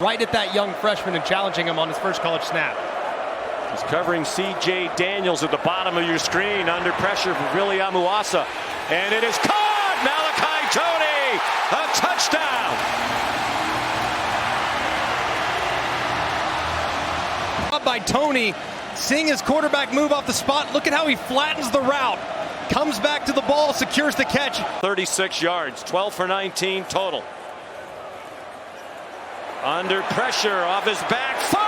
Right at that young freshman and challenging him on his first college snap. He's covering C.J. Daniels at the bottom of your screen under pressure from Willie Amuasa. And it is caught! Malachi Tony! A touchdown! By Tony, seeing his quarterback move off the spot. Look at how he flattens the route. Comes back to the ball, secures the catch. 36 yards, 12 for 19 total. Under pressure, off his back foot,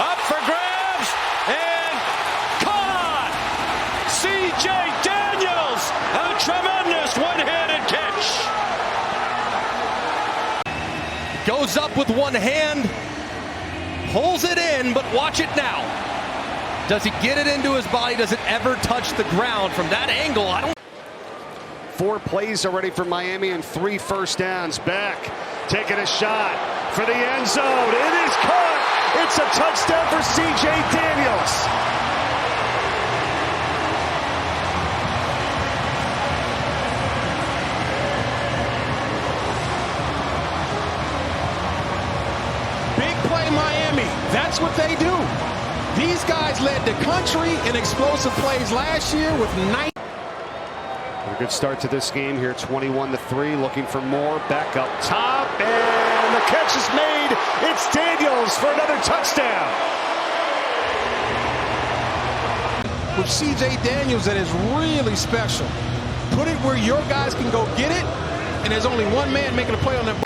up for grabs, and caught! C.J. Daniels, a tremendous one-handed catch. Goes up with one hand, pulls it in, but watch it now. Does he get it into his body? Does it ever touch the ground from that angle? I don't. 4 plays already for Miami and 3 first downs. Beck taking a shot for the end zone. It is caught. It's a touchdown for C.J. Daniels. Big play Miami. That's what they do. These guys led the country in explosive plays last year with 9. A good start to this game here, 21-3, looking for more. Back up top, and the catch is made. It's Daniels for another touchdown. With C.J. Daniels, that is really special. Put it where your guys can go get it, and there's only one man making a play on that.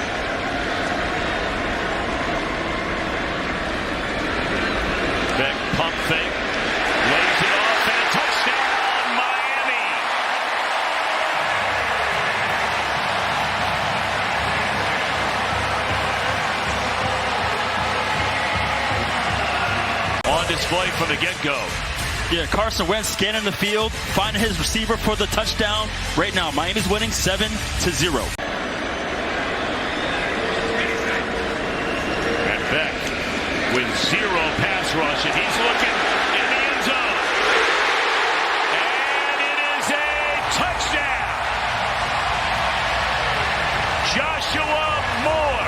Beck pump fake, lays it off, and a touchdown, Miami. On display from the get-go. Yeah, Carson Wentz scanning the field, finding his receiver for the touchdown. Right now, Miami's winning 7-0. And Beck with 0 pass rush, and he's looking in the end zone. And it is a touchdown. Joshua Moore.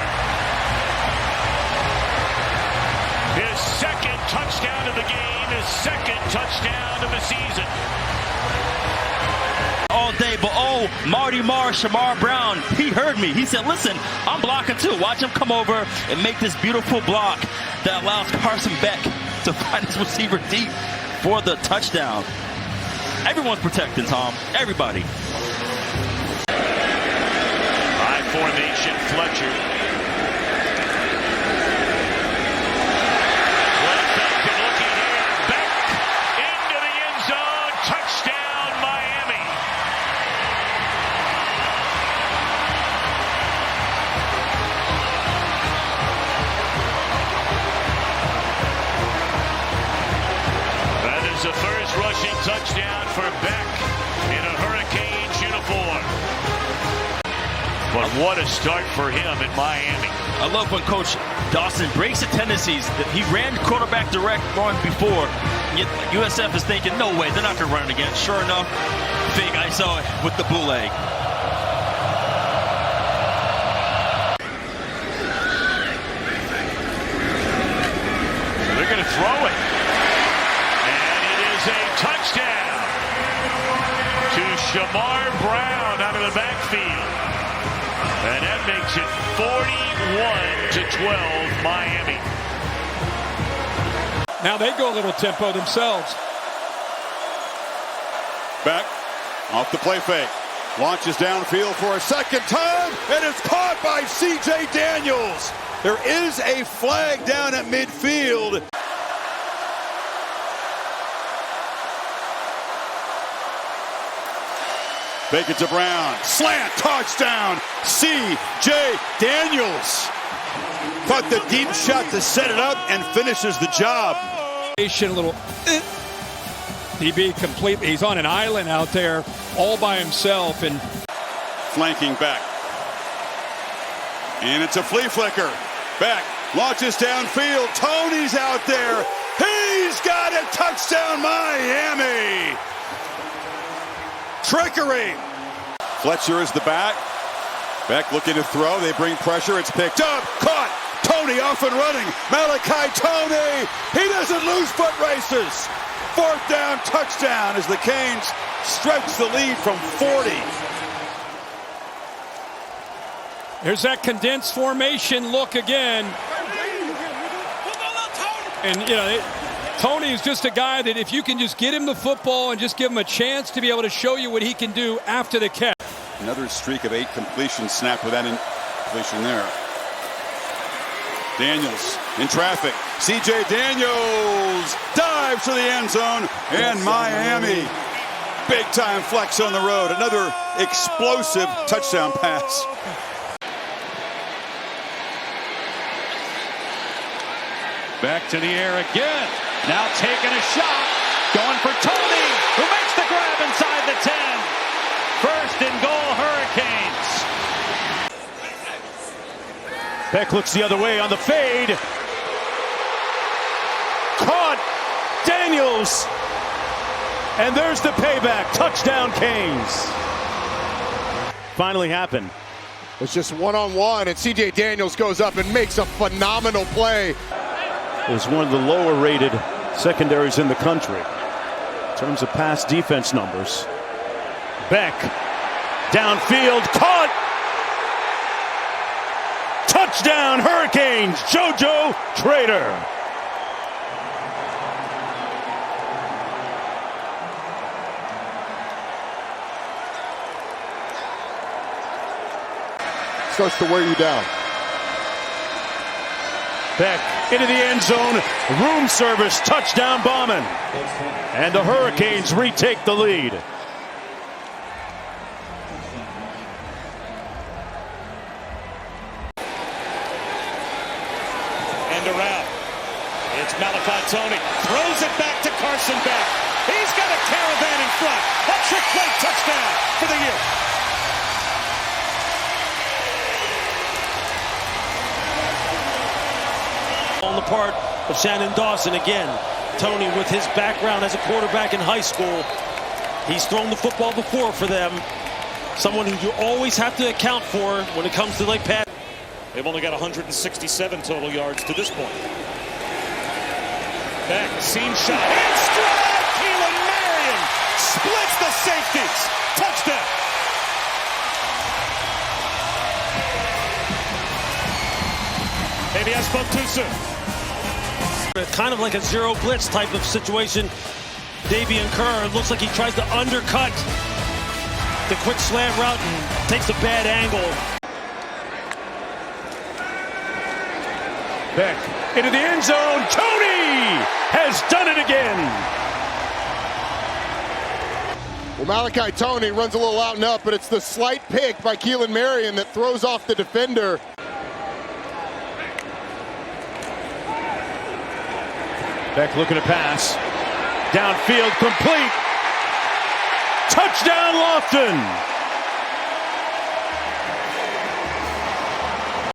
His second touchdown of the game, his second touchdown of the season. All day, but oh, Marty Marr, Shamar Brown, he heard me. He said, listen, I'm blocking too. Watch him come over and make this beautiful block that allows Carson Beck to find his receiver deep for the touchdown. Everyone's protecting, Tom. Everybody. High formation, Fletcher. Well effective looking here. Beck into the end zone. Touchdown, Miami. That is the first rushing touchdown for Beck in a Hurricanes uniform. But what a start for him in Miami. I love when Coach Dawson breaks the tendencies. He ran quarterback direct run before. Yet USF is thinking, no way, they're not going to run it again. Sure enough, fake ISO with the bootleg. They're going to throw it. And it is a touchdown to Shamar Brown out of the backfield. And that makes it 41-12 Miami. Now they go a little tempo themselves. Beck off the play fake. Launches downfield for a second time, and it's caught by C.J. Daniels. There is a flag down at midfield. Fake it to Brown. Slant, touchdown, C.J. Daniels. Thought the deep shot to set it up and finishes the job. A little DB completely. He's on an island out there all by himself. And flanking back. And it's a flea flicker. Beck launches downfield. Tony's out there. He's got a touchdown, Miami. Trickery. Fletcher is the back. Beck looking to throw. They bring pressure. It's picked up. Caught. Tony Tony off and running. Malachi Tony. He doesn't lose foot races. 4th down touchdown as the Canes stretch the lead from 40. Here's that condensed formation look again. And, you know, Tony is just a guy that if you can just get him the football and just give him a chance to be able to show you what he can do after the catch. Another streak of 8 completions snapped with that completion there. Daniels in traffic. C.J. Daniels dives to the end zone. And Miami, big-time flex on the road. Another explosive touchdown pass. Back to the air again. Now taking a shot. Going for Tony, who makes the grab inside the 10. 1st and goal, Hurricanes. Beck looks the other way on the fade. Caught. Daniels. And there's the payback. Touchdown, Canes. Finally happened. It's just one-on-one, and C.J. Daniels goes up and makes a phenomenal play. It was one of the lower-rated secondaries in the country in terms of pass defense numbers. Beck, downfield, caught! Touchdown, Hurricanes, JoJo Trader. Starts to wear you down. Beck into the end zone, room service, touchdown bombing. And the Hurricanes retake the lead. And around. It's Malachi Tony. Throws it back to Carson Beck. He's got a caravan in front. A trick play touchdown for the year. On the part of Shannon Dawson again. Tony, with his background as a quarterback in high school, he's thrown the football before for them. Someone who you always have to account for when it comes to like pass. They've only got 167 total yards to this point. Beck, seam shot. In stride! Keelan Marion splits the safeties. Touchdown. Maybe I spoke too soon. Kind of like a zero blitz type of situation. Davian Kerr looks like he tries to undercut the quick slant route and takes a bad angle. Beck into the end zone. Tony has done it again. Well, Malachi Tony runs a little out and up, but it's the slight pick by Keelan Marion that throws off the defender. Beck looking to pass. Downfield complete. Touchdown, Lofton.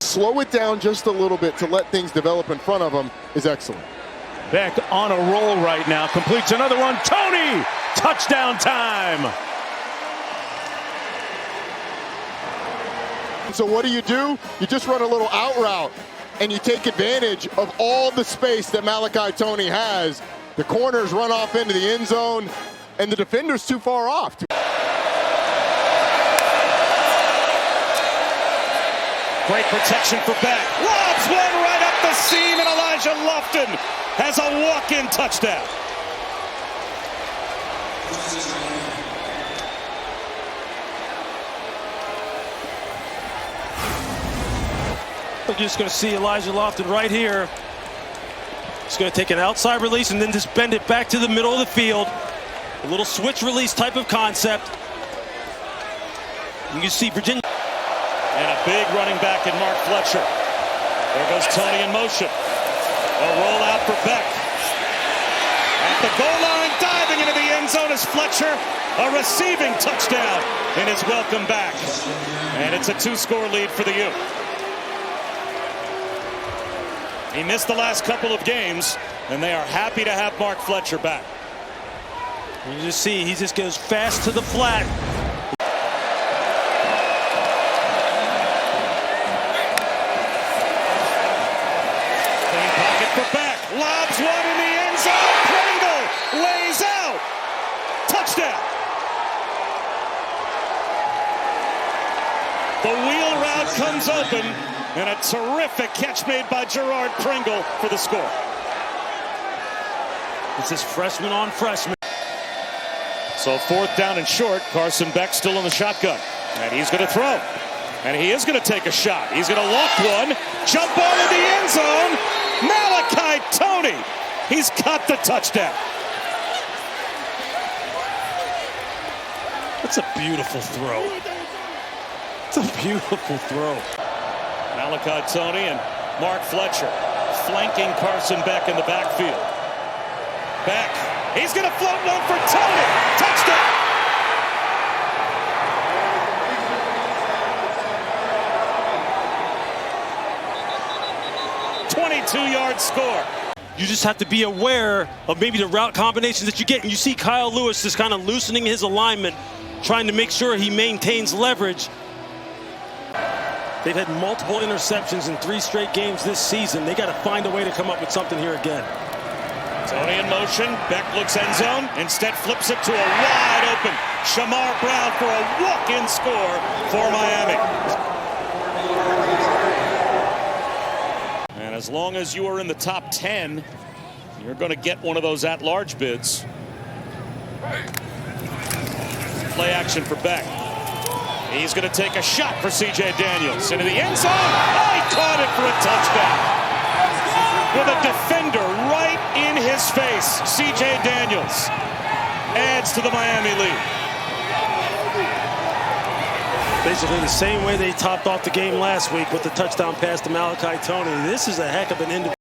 Slow it down just a little bit to let things develop in front of him is excellent. Beck on a roll right now. Completes another one. Tony! Touchdown time! So what do? You just run a little out route, and you take advantage of all the space that Malachi Tony has. The corners run off into the end zone, and the defender's too far off. Great protection for Beck. Lobs one right up the seam, and Elijah Lofton has a walk-in touchdown. We're just going to see Elijah Lofton right here. He's going to take an outside release and then just bend it back to the middle of the field. A little switch release type of concept. You can see Virginia. And a big running back in Mark Fletcher. There goes Tony in motion. A rollout for Beck. At the goal line, diving into the end zone is Fletcher. A receiving touchdown in his welcome back. And it's a 2-score lead for the U. He missed the last couple of games, and they are happy to have Mark Fletcher back. You just see he just goes fast to the flat. Clean pocket for Beck. Lobs one in the end zone. Pringle lays out. Touchdown. The wheel route comes open, and a terrific catch made by Gerard Pringle for the score. This is freshman on freshman. So 4th down and short. Carson Beck still in the shotgun. And he's going to throw. And he is going to take a shot. He's going to loft one. Jump ball in the end zone. Malachi Tony. He's got the touchdown. That's a beautiful throw. It's a beautiful throw. Malachi Tony and Mark Fletcher flanking Carson Beck in the backfield. Beck. He's going to float one for Tony. Touchdown. .22-yard score. You just have to be aware of maybe the route combinations that you get. And you see Kyle Lewis just kind of loosening his alignment, trying to make sure he maintains leverage. They've had multiple interceptions in 3 straight games this season. They got to find a way to come up with something here again. Tony in motion. Beck looks end zone. Instead flips it to a wide open Shamar Brown for a walk-in score for Miami. And as long as you are in the top 10, you're going to get one of those at-large bids. Play action for Beck. He's going to take a shot for C.J. Daniels into the end zone. Oh, he caught it for a touchdown. With a defender right in his face, C.J. Daniels adds to the Miami lead. Basically the same way they topped off the game last week with the touchdown pass to Malachi Tony. This is a heck of an individual.